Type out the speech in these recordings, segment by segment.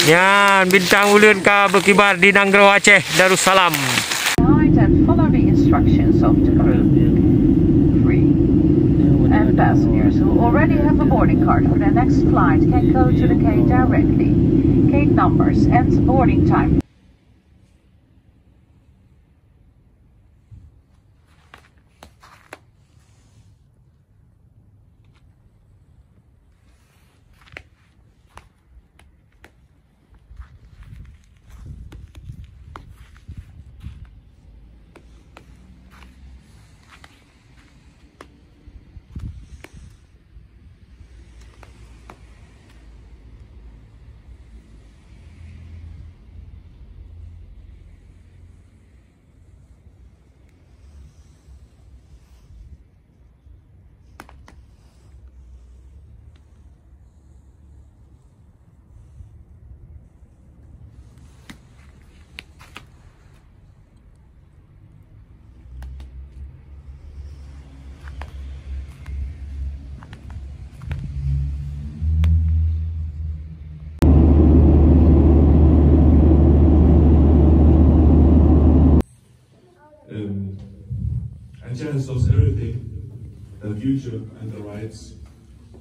Yan, bintang ulun ka berkibar di Nanggro Aceh Darussalam. And follow the instructions of the crew. Free. And passengers who already have a boarding card for the next flight can go to the gate directly. Gate numbers and boarding time. Aceh has lost everything, the future and the rights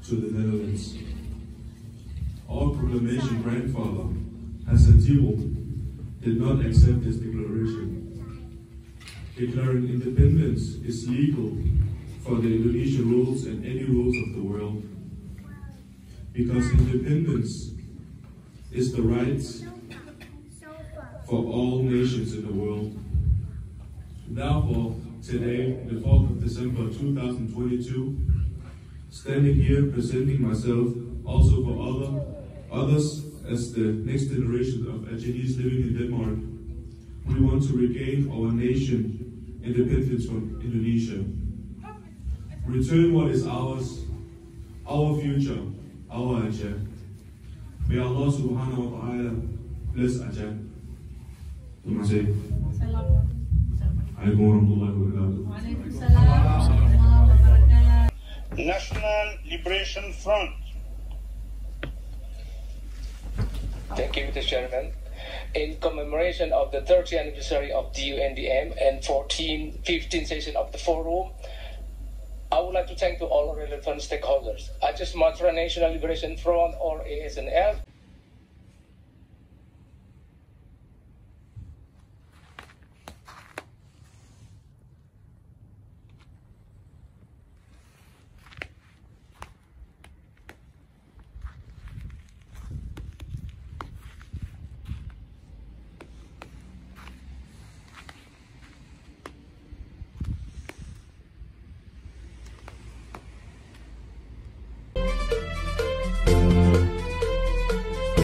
to the Netherlands. Our proclamation grandfather, Hassan Thibault, did not accept this declaration. Declaring independence is legal for the Indonesian rules and any rules of the world. Because independence is the right for all nations in the world. Therefore, today, the 4th of December 2022, standing here presenting myself also for others as the next generation of Achenis living in Denmark, we want to regain our nation independence from Indonesia. Return what is ours, our future, our Aceh. May Allah subhanahu wa ta'ala bless Aceh. Terima kasih. National Liberation Front. Thank you, Mr. Chairman. In commemoration of the 30th anniversary of the UNDM and 15th session of the Forum, I would like to thank to all relevant stakeholders, Aceh Sumatera National Liberation Front or ASNF,